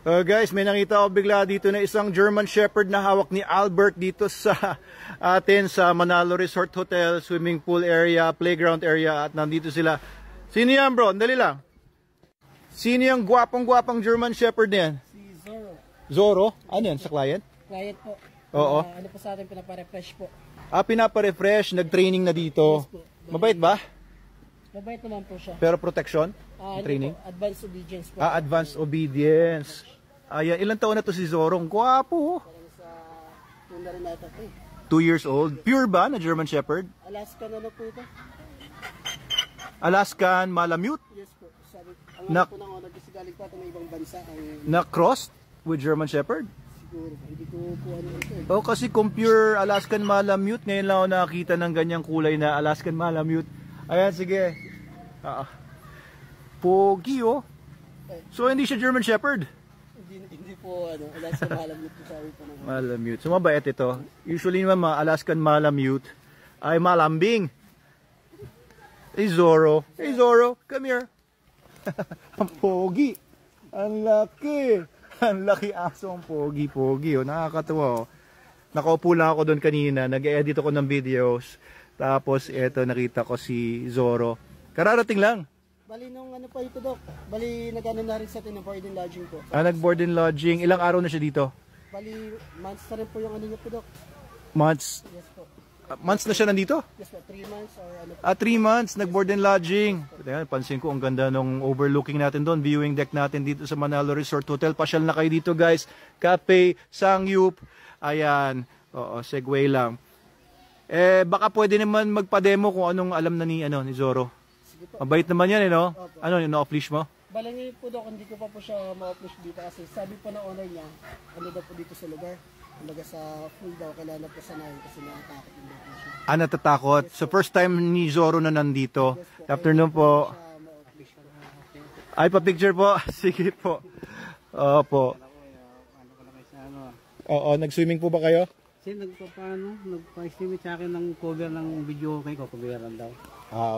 Guys, may nakita ko bigla dito na isang German Shepherd na hawak ni Albert dito sa atin sa Manalo Resort Hotel, swimming pool area, playground area, at nandito sila. Sino yan, bro? Dali lang. Sino yung gwapong-gwapang German Shepherd na yan? Si Zoro. Zoro? Ano yan, sa client? Client po. Oo. Ano po sa atin, pinapa-refresh po. Pinapa-refresh, nag-training na dito. Yes po. Mabait ba? Mabait naman po siya. Pero protection? Training? Po, advanced obedience po. Advanced obedience. Ayan, ilang taon na to si Zoro? Gwapo. Sa 2 na rin na ito. 2 years old. Pure ba na German Shepherd? Alaskan ano po ito? Alaskan Malamute? Yes po. Sabi, ang po ng owner kasi galing pa ito ng ibang bansa. Na crossed with German Shepherd? Siguro. Hindi ko po ano ito. Oh, kasi kung pure Alaskan Malamute, ngayon lang ako nakakita ng ganyang kulay na Alaskan Malamute. Ayan, sige. Pogi, oh. So, hindi siya German Shepherd? Hindi po, Alaskan Malamute po sabi po ng Malamute. So, mabait ito. Usually naman mga Alaskan Malamute ay malambing. Hey, Zoro. Hey, Zoro. Come here. Ang pogi. Ang laki. Ang laki aso, ang pogi-pogi. Oh. Nakakatuwa. Oh. Nakaupo lang ako doon kanina. Nag-edit ako ng videos. Tapos, eto, nakita ko si Zoro. Kararating lang. Bali nung ano pa ito, Dok. Bali nag-ano na rin sa atin ng board and lodging po. Nag-board and lodging. Ilang araw na siya dito? Bali, months na rin po yung ano niya po, Dok. Months? Yes po. Months na siya nandito? Yes po, 3 months or ano po. 3 months, nag-board and lodging. Ayan, pansin ko, ang ganda nung overlooking natin doon. Viewing deck natin dito sa Manalo Resort Hotel. Pasyal na kayo dito, guys. Cafe, Sangyup. Ayan. Oo, segue lang. Baka pwede naman magpa-demo kung anong alam na ni Zoro. Mabait naman yan, no? Opo. Ano, yung na-off-leash mo? Bali ngayon po, Dok, hindi ko pa po siya ma-off-leash dito kasi sabi po ng owner niya, ano daw po dito sa lugar. Kumbaga sa full daw, kailangan po sanayin kasi natatakot yung daw po siya. Natatakot. So, first time ni Zoro na nandito. Yes, Afternoon po. Ay, pa-picture po. Sige po. Opo. Oo, nag-swimming po ba kayo? Kasi nagpa-estimate sa akin ng cover ng video kay ko, coveran daw.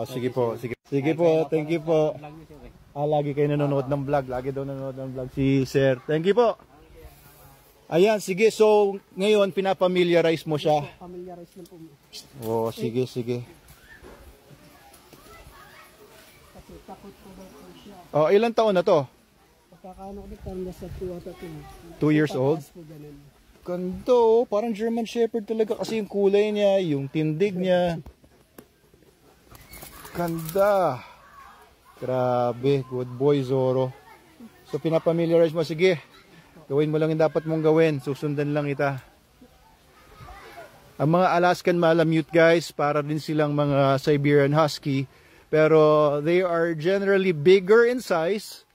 Sige po. Sige po, thank you po. Lagi kayo nanonood ng vlog. Lagi daw nanonood ng vlog si Sir. Thank you po. Ayan, sige. So, ngayon, pinapamiliarize mo siya. Familiarize lang po. Oh, sige. Kasi takot po daw po siya. Oh, ilang taon na to? Pagkakaano ulit, parang nasa 2 ata 2. 2 years old? Po, ganun. Ganda, oh. Parang German Shepherd talaga kasi yung kulay niya, yung tindig niya. Ganda. Grabe, good boy, Zoro. So, pinapamiliarize mo. Sige, gawin mo lang yung dapat mong gawin. Susundan lang ita. Ang mga Alaskan Malamute, guys, para din silang mga Siberian Husky. Pero they are generally bigger in size.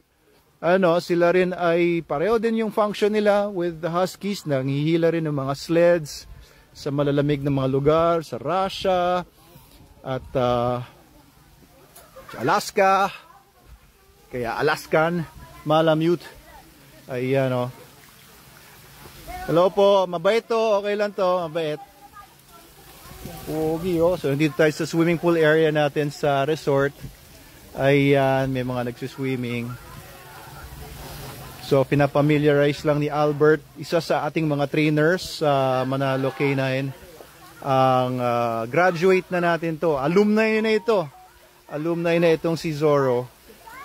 Sila rin ay pareho din yung function nila with the Huskies. Nanghihila rin ng mga sleds sa malalamig na mga lugar, sa Russia, at sa Alaska. Kaya Alaskan Malamute. Ayan, Hello po, mabait to, okay lang to, mabait. Pogi, So, dito tayo sa swimming pool area natin sa resort. Ayan, may mga nagsiswimming. So, pinapamiliarize lang ni Albert, isa sa ating mga trainers sa Manalo K9. Ang graduate na natin to. Alumni na ito. Alumni na itong si Zoro.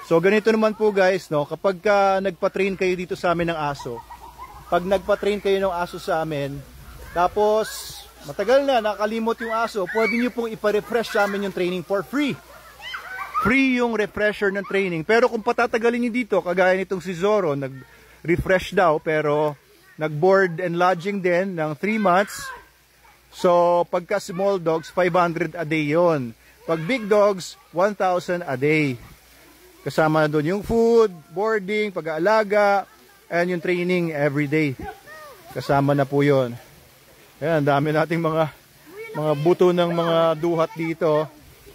So, ganito naman po, guys, kapag nagpa-train kayo dito sa amin ng aso, pag nagpa-train kayo ng aso sa amin, tapos matagal na, nakalimot yung aso, pwede nyo pong ipa-refresh sa amin yung training for free. Free yung refresher ng training. Pero kung patatagalin nyo dito, kagaya nitong si Zoro, nag-refresh daw, pero nag-board and lodging din ng 3 months. So, pagka small dogs, 500 a day yon. Pag big dogs, 1,000 a day. Kasama na doon yung food, boarding, pag-aalaga, and yung training every day. Kasama na po yon. Ayan, dami nating mga buto ng mga duhat dito.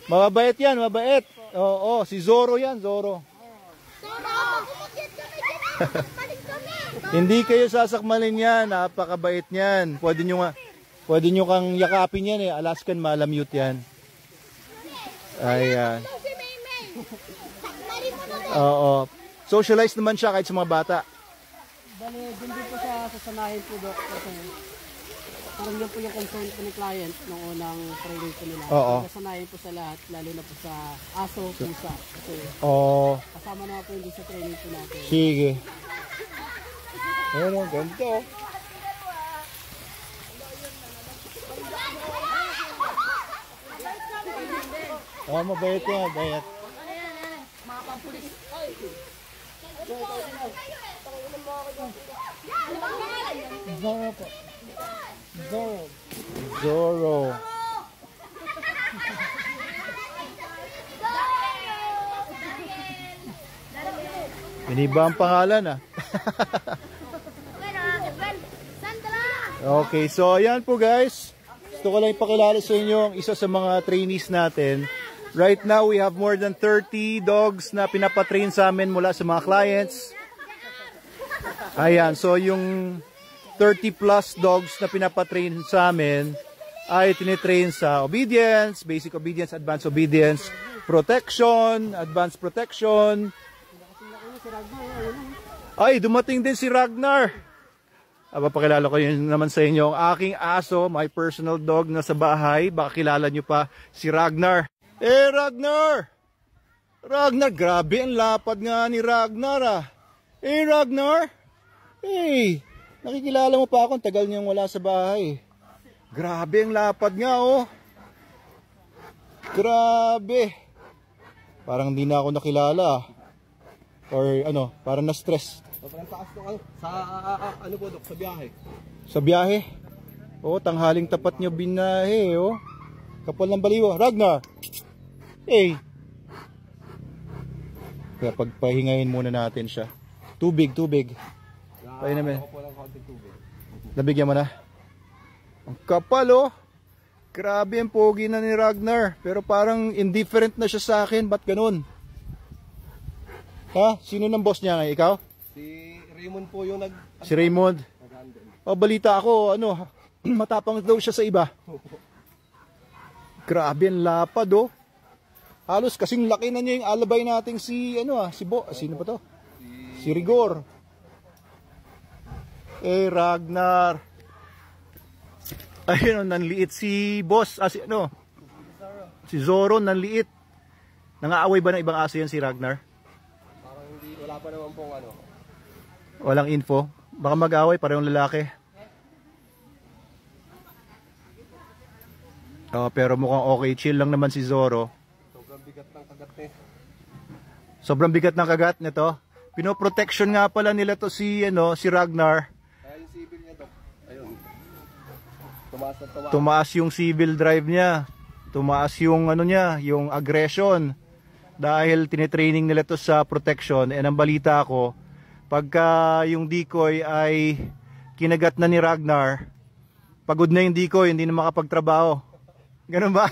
Mabait yan, mabait. Oo, si Zoro yan, Zoro. Hindi kayo sasakmalin yan, napakabait niyan. Pwede nyo kang yakapin yan Alaskan Malamute yan. Ayan. Oo. Socialize naman siya kahit sa mga bata. Bale, dun din po siya sasanahin po, Dok. Kasi parang yun po yung concern po ni client nung unang training po nila. Oo. Sasanahin po sa lahat, lalo na po sa aso, pusa. Kasi kasama na po yung sa training po natin. Sige. Ayun, ganito. Mabait yan, mabait. Mga pampulis. Zoro po. Zoro. Zoro. Iniba ang pangalan ah. Okay, so ayan po guys. Gusto ko lang ipakilala sa inyo ang isa sa mga trainees natin. Right now, we have more than 30 dogs na pinapatrain sa amin mula sa mga clients. Ayan, so yung 30 plus dogs na pinapatrain sa amin ay tinitrain sa obedience, basic obedience, advanced obedience, protection, advanced protection. Ay, dumating din si Ragnar. Papakilala ko yun naman sa inyo ang aking aso, my personal dog na sa bahay. Baka kilala nyo pa si Ragnar. Ragnar! Ragnar, grabe ang lapad nga ni Ragnar ah. Ragnar! Nakikilala mo pa ako, tagal niyang wala sa bahay. Grabe ang lapad nga oh. Grabe. Parang hindi na ako nakilala ah. Or ano, parang na-stress. Sobrang taas nung sa ano po, Dok, sa biyahe. Sa biyahe? Oh, tanghaling tapat niyo binahe oh. Kapal ng baliwa. Ragnar! Kaya pagpahingayin muna natin siya. Tubig. Painamin. Ako po lang kaunting tubig. Nabigyan mo na? Ang kapal oh. Grabe ang pogi na ni Ragnar. Pero parang indifferent na siya sa akin. Ba't ganun? Ha? Sino ng boss niya ngayon? Ikaw? Si Raymond po yung Si Raymond? Balita ako, matapang daw siya sa iba. Grabe ang lapad oh. Halos kasing laki na niya yung alabay nating sino ba to? Si Rigor. Ragnar. Ayun, nanliit si boss, si Zoro, nanliit. Nangaaway ba ng ibang aso yan si Ragnar? Parang hindi, wala pa naman pong Walang info. Baka mag-away, parehong lalaki. Pero mukhang okay, chill lang naman si Zoro. Sobrang bigat ng kagat Sobrang bigat ng kagat nito. Pinoprotection nga pala nila to si Ragnar. Kaya yung civil niya, Dok. Ayun. Tumaas yung civil drive niya. Tumaas yung yung aggression. Dahil tinitraining nila to sa protection. And ang balita ko, pagka yung decoy ay kinagat na ni Ragnar, pagod na yung decoy, hindi na makapagtrabaho. Ganun ba?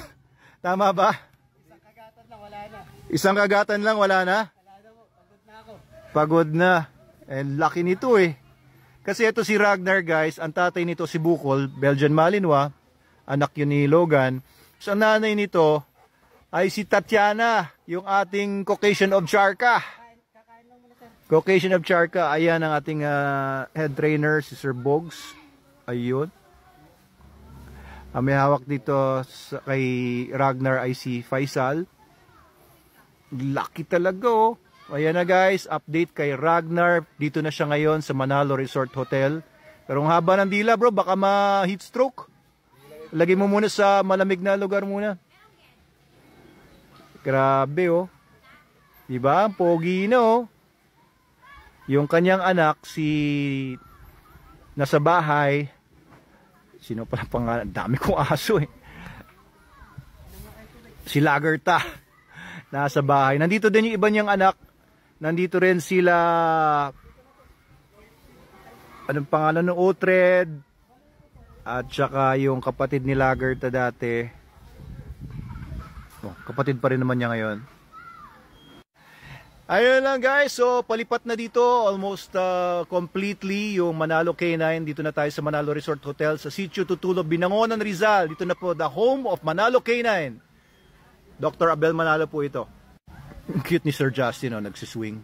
Tama ba? Isang kagatan lang, wala na. Isang kagatan lang, wala na? Wala na po, pagod na ako. Pagod na. And laki nito eh. Kasi ito si Ragnar guys, ang tatay nito si Bukol, Belgian Malinois, anak yun ni Logan. So ang nanay nito ay si Tatiana, yung ating Caucasian of Charka. Caucasian of Charka, ayan ang ating head trainer, si Sir Bogs. Ayun. May hawak dito kay Ragnar ay si Faisal. Lucky talaga oh. Ayan na guys, update kay Ragnar. Dito na siya ngayon sa Manalo Resort Hotel. Pero ang haba ng dila bro, baka ma-heat stroke. Lagay mo muna sa malamig na lugar muna. Grabe oh. Diba? Pogi na oh. Yung kanyang anak, nasa bahay. Sino pala pangalan? Dami kong aso eh. Si Lagerta. Nasa bahay. Nandito din yung iba niyang anak. Nandito rin sila. Anong pangalan ng Otred? At saka yung kapatid ni Lagerta dati. Kapatid pa rin naman niya ngayon. Ayun lang guys, so palipat na dito almost completely yung Manalo K9. Dito na tayo sa Manalo Resort Hotel sa Sitio Tutulo, Binangonan, Rizal. Dito na po the home of Manalo K9. Dr. Abel Manalo po ito. Cute ni Sir Justin, nagsiswing.